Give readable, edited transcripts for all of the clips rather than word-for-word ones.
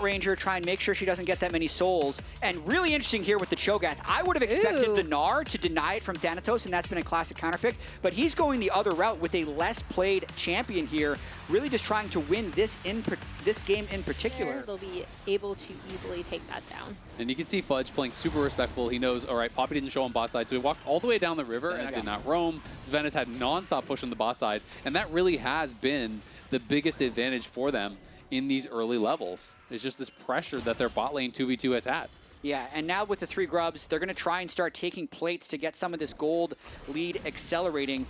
Ranger, try and make sure she doesn't get that many souls. And really interesting here with the Cho'Gath. I would have expected the Gnar to deny it from Thanatos, and that's been a classic counterpick. But he's going the other route with a less played champion here, really just trying to win this game in particular. They'll be able to easily take that down. And you can see Fudge playing super respectful. He knows, all right, Poppy didn't show on bot side, so he walked all the way down the river and did not roam. Sven has had non-stop push on the bot side, and that really has been the biggest advantage for them in these early levels. It's just this pressure that their bot lane 2v2 has had. Yeah, and now with the 3 grubs, they're going to try and start taking plates to get some of this gold lead accelerating.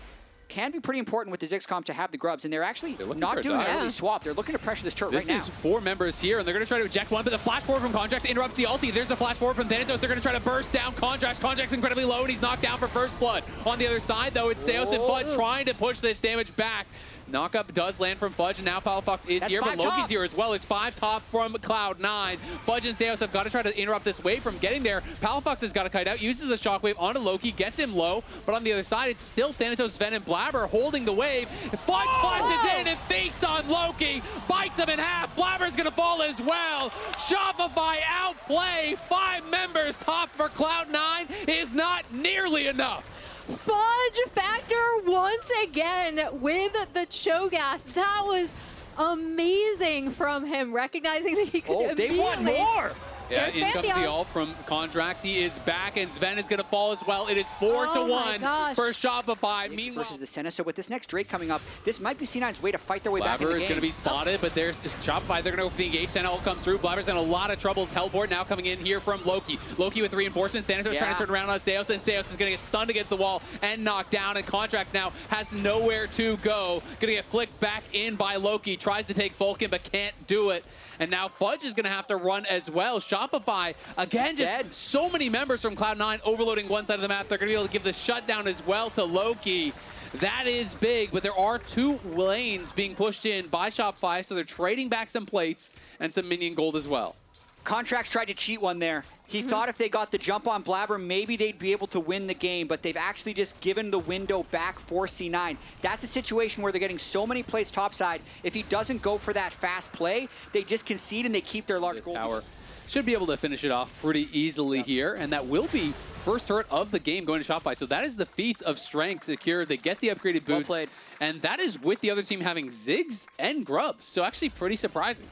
Can be pretty important with the Ziggs to have the grubs, and they're actually not doing an early swap. They're looking to pressure this turret right now. This is 4 members here, and they're going to try to eject one, but the flash forward from Contracts interrupts the ulti. There's the flash forward from Thanatos. They're going to try to burst down Contracts. Contracts incredibly low, and he's knocked down for first blood. On the other side, though, it's Seos and Fudge trying to push this damage back. Knockup does land from Fudge, and now Palafox is here, but Loki's here as well. It's 5 top from Cloud9. Fudge and Seos have got to try to interrupt this wave from getting there. Palafox has got to kite out, uses a shockwave onto Loki, gets him low, but on the other side, it's still Thanatos, Sven, and Blabber holding the wave. Fudge flashes in and feasts on Loki, bites him in half. Blabber's going to fall as well. Shopify outplay. 5 members top for Cloud9 is not nearly enough. Fudge factor once again with the Cho'Gath. That was amazing from him, recognizing that he could immediately... they want more! Yeah, in comes the ult from Contracts. He is back, and Sven is going to fall as well. It is 4-1 for Shopify. Meanwhile, versus the Senna. So with this next Drake coming up, this might be C9's way to fight their way back in the game. Blabber is going to be spotted, but there's Shopify. They're going to go for the engage. Senna ult comes through. Blabber's in a lot of trouble. Teleport now coming in here from Loki. Loki with reinforcements. Thanatos trying to turn around on Seos, and Seos is going to get stunned against the wall and knocked down. And Contracts now has nowhere to go. Going to get flicked back in by Loki. Tries to take Vulcan, but can't do it. And now Fudge is going to have to run as well. Shopify, again, just so many members from Cloud9 overloading one side of the map. They're going to be able to give the shutdown as well to Loki. That is big, but there are 2 lanes being pushed in by Shopify, so they're trading back some plates and some minion gold as well. Contracts tried to cheat one there. He thought if they got the jump on Blabber, maybe they'd be able to win the game, but they've actually just given the window back for C9. That's a situation where they're getting so many plays topside. If he doesn't go for that fast play, they just concede and they keep their large gold. Tower should be able to finish it off pretty easily here, and that will be first turret of the game going to Shopify. So that is the feats of strength secured. They get the upgraded boots, and that is with the other team having Ziggs and Grubs. So actually pretty surprising.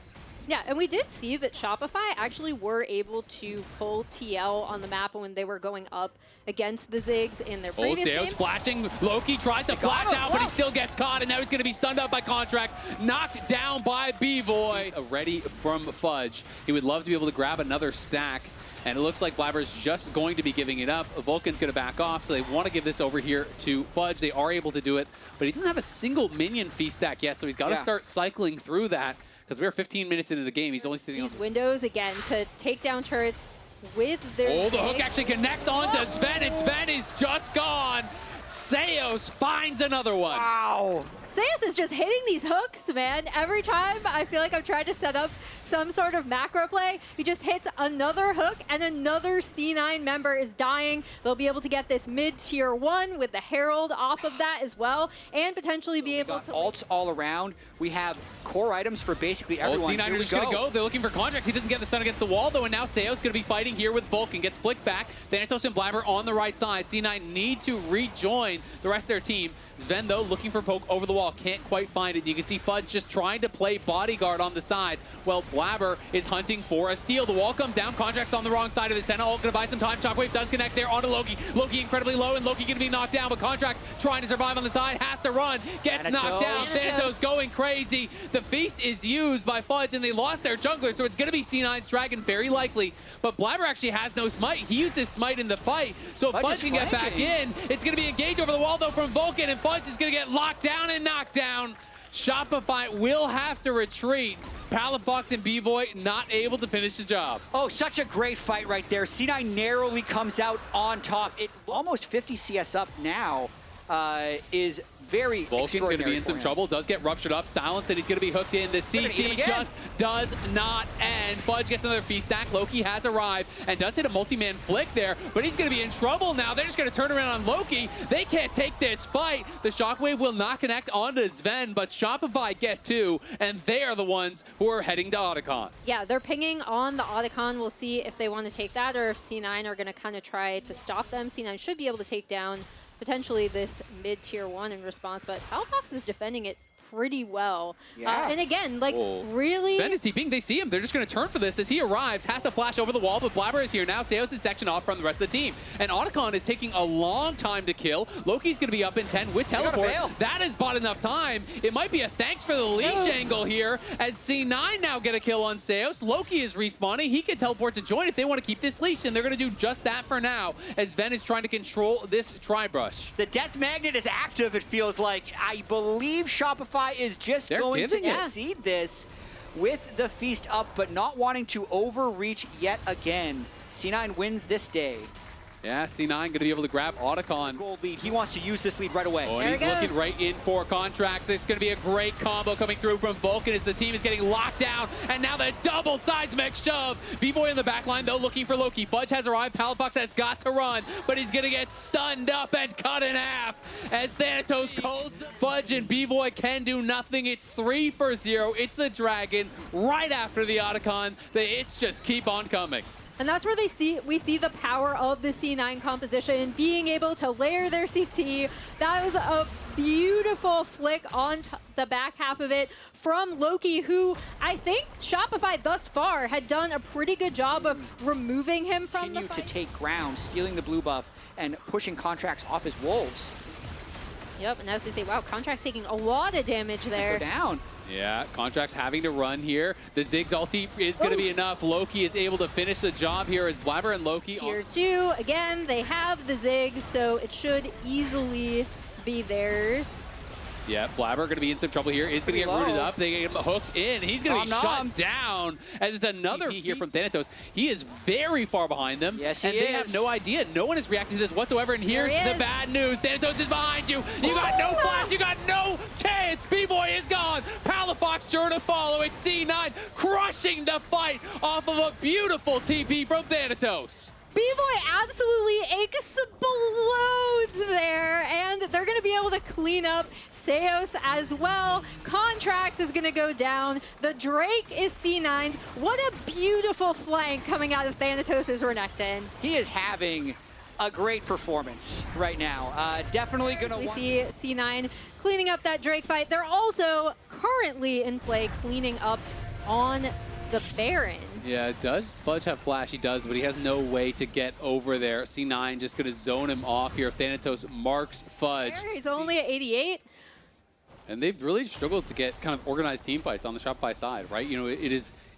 Yeah, and we did see that Shopify actually were able to pull TL on the map when they were going up against the Ziggs in their previous game. Seos flashing. Loki tries to flash out, but he still gets caught, and now he's going to be stunned up by Contract. Knocked down by B-Boy. Ready from Fudge. He would love to be able to grab another stack, and it looks like Blabber's just going to be giving it up. Vulcan's going to back off, so they want to give this over here to Fudge. They are able to do it, but he doesn't have a single minion feast stack yet, so he's got to start cycling through that. Because we're 15 minutes into the game. He's only sitting on these windows again to take down turrets with their... the hook actually connects onto Sven, and Sven is just gone. Seos finds another one. Wow. Seos is just hitting these hooks, man. Every time I feel like I'm trying to set up some sort of macro play, he just hits another hook, and another C9 member is dying. They'll be able to get this mid-tier 1 with the Herald off of that as well, and potentially be able to... Ults all around. We have core items for basically everyone. C9 are just going to go. They're looking for Contracts. He doesn't get the stun against the wall, though, and now Seos going to be fighting here with Vulcan. Gets flicked back. Thanatos and Blabber on the right side. C9 need to rejoin the rest of their team. Sven, though, looking for poke over the wall. Can't quite find it. You can see Fudge just trying to play bodyguard on the side. Well, Blabber is hunting for a steal. The wall comes down. Contracts on the wrong side of it. Senna ult going to buy some time. Shockwave does connect there onto Loki. Loki incredibly low, and Loki going to be knocked down, but Contracts trying to survive on the side. Has to run. Gets knocked down. Thanatos going crazy. The feast is used by Fudge, and they lost their jungler, so it's going to be C9's Dragon, very likely. But Blabber actually has no smite. He used his smite in the fight, so if Fudge can get back in, it's going to be engaged over the wall, though, from Vulcan, and Fudge is going to get locked down and knocked down. Shopify will have to retreat. Palafox and B-Boy not able to finish the job. Oh, such a great fight right there. C9 narrowly comes out on top. It almost 50 CS up now. is very Vulcan going to be in some for him. trouble, does get ruptured up, silenced, and he's going to be hooked in. The CC just does not end. Fudge gets another feast stack. Loki has arrived and does hit a multi-man flick there, but he's going to be in trouble now. They're just going to turn around on Loki. They can't take this fight. The shockwave will not connect onto Sven, but Shopify get 2, and they are the ones who are heading to Otacon. Yeah, they're pinging on the Otacon. We'll see if they want to take that or if C9 are going to kind of try to stop them. C9 should be able to take down potentially this mid-tier 1 in response, but Palafox is defending it pretty well. Yeah. And again, like, really... Sven is TPing. They see him. They're just going to turn for this as he arrives. Has to flash over the wall, but Blabber is here now. Seos is sectioned off from the rest of the team. And Otacon is taking a long time to kill. Loki's going to be up in 10 with teleport. That has bought enough time. It might be a thanks for the leash angle here as C9 now get a kill on Seos. Loki is respawning. He can teleport to join if they want to keep this leash, and they're going to do just that for now as Sven is trying to control this tri-brush. The Death Magnet is active, it feels like. I believe Shopify is just going to concede this with the feast up, but not wanting to overreach yet again. C9 wins this day. Yeah, C9 going to be able to grab Otacon. Gold lead. He wants to use this lead right away. Oh, and he's looking right in for contract. This is going to be a great combo coming through from Vulcan as the team is getting locked down. And now the double seismic shove. B-Boy in the back line, though, looking for Loki. Fudge has arrived. Palafox has got to run, but he's going to get stunned up and cut in half as Thanatos calls. Fudge and B-Boy can do nothing. It's 3 for 0. It's the Dragon right after the Otacon. The hits just keep on coming. And that's where we see the power of the C9 composition, being able to layer their CC. That was a beautiful flick on the back half of it from Loki, who I think Shopify thus far had done a pretty good job of removing him from the fight. To take ground, stealing the blue buff, and pushing Contracts off his wolves. Yep, and as we say, wow, Contract's taking a lot of damage there. Go down. Yeah, Contract's having to run here. The Ziggs ulti is going to be enough. Loki is able to finish the job here as Blabber and Loki. Tier 2, again, they have the Ziggs, so it should easily be theirs. Yeah, Blabber going to be in some trouble here. Is going to get rooted up. They get him hooked in. He's going to be shut down as it's another here from Thanatos. He is very far behind them. Yes, and they have no idea. No one is reacting to this whatsoever. And here's the bad news. Thanatos is behind you. You got no flash. You got no chance. B-Boy is gone. Palafox sure to follow. It's C9 crushing the fight off of a beautiful TP from Thanatos. B-Boy absolutely explodes there, and they're going to be able to clean up Seos as well. Contracts is going to go down. The Drake is C9's. What a beautiful flank coming out of Thanatos' Renekton. He is having a great performance right now. Definitely going to... We see C9 cleaning up that Drake fight. They're also currently in play cleaning up on the Baron. Yeah, does Fudge have flash? He does, but he has no way to get over there. C9 just going to zone him off here. Thanatos marks Fudge. He's only at 88. And they've really struggled to get kind of organized team fights on the Shopify side, right? You know, it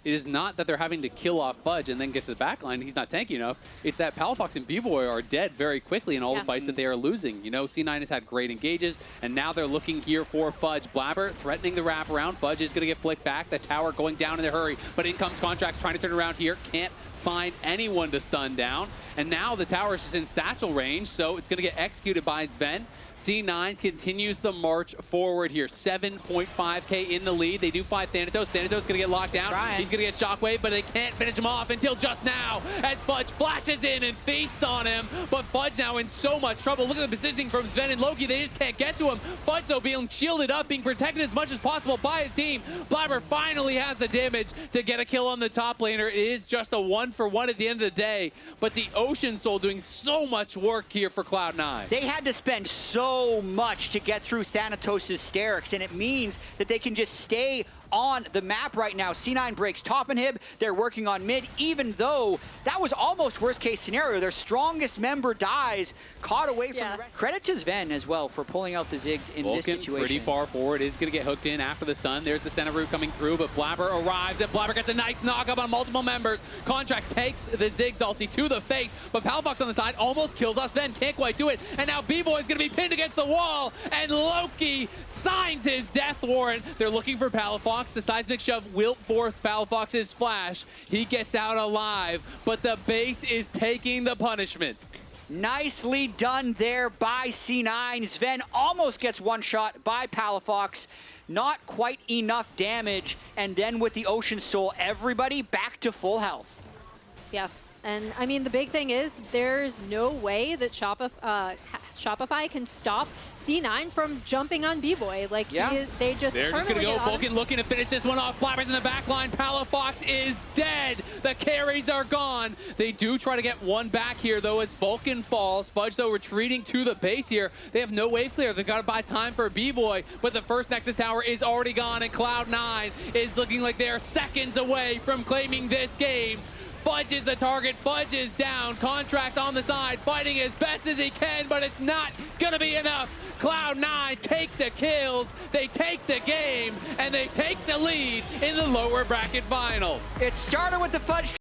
is not that they're having to kill off Fudge and then get to the back line. He's not tanky enough. It's that Palafox and B-Boy are dead very quickly in all the fights that they are losing. You know, C9 has had great engages, and now they're looking here for Fudge. Blabber threatening the wrap around. Fudge is going to get flicked back. The tower going down in a hurry, but in comes Contracts trying to turn around here. Can't find anyone to stun down. And now the tower is just in satchel range, so it's going to get executed by Sven. C9 continues the march forward here. 7.5K in the lead. They do fight Thanatos. Thanatos going to get locked down. He's going to get Shockwave, but they can't finish him off until just now as Fudge flashes in and feasts on him. But Fudge now in so much trouble. Look at the positioning from Sven and Loki. They just can't get to him. Fudge, though, being shielded up, being protected as much as possible by his team. Blabber finally has the damage to get a kill on the top laner. It is just a 1-for-1 at the end of the day. But the Ocean Soul doing so much work here for Cloud9. They had to spend so much to get through Thanatos' Sterix, and it means that they can just stay on the map right now. C9 breaks top inhib. They're working on mid, even though that was almost worst case scenario. Their strongest member dies, caught away from the rest. Credit to Sven as well for pulling out the Ziggs in this situation. Pretty far forward, is going to get hooked in after the stun. There's the center route coming through, but Blabber arrives, and Blabber gets a nice knock up on multiple members. Contract takes the Ziggs ulti to the face, but Palafox on the side almost kills us. Sven can't quite do it, and now B-Boy is going to be pinned against the wall, and Loki signs his death warrant. They're looking for Palafox. The seismic shove will force Palafox's flash. He gets out alive, but the base is taking the punishment. Nicely done there by C9. Sven almost gets one shot by Palafox. Not quite enough damage. And then with the Ocean Soul, everybody back to full health. Yeah. And I mean, the big thing is there's no way that Shopify can stop C9 from jumping on B-Boy. Like, they just They're just going to go. Vulcan looking to finish this one off. Blabbers in the back line. Palafox is dead. The carries are gone. They do try to get one back here, though, as Vulcan falls. Fudge, though, retreating to the base here. They have no wave clear. They've got to buy time for B-Boy, but the first Nexus Tower is already gone, and Cloud9 is looking like they're seconds away from claiming this game. Fudge is the target. Fudge is down. Contracts on the side, fighting as best as he can, but it's not going to be enough. Cloud9 take the kills, they take the game, and they take the lead in the lower bracket finals. It started with the Fudge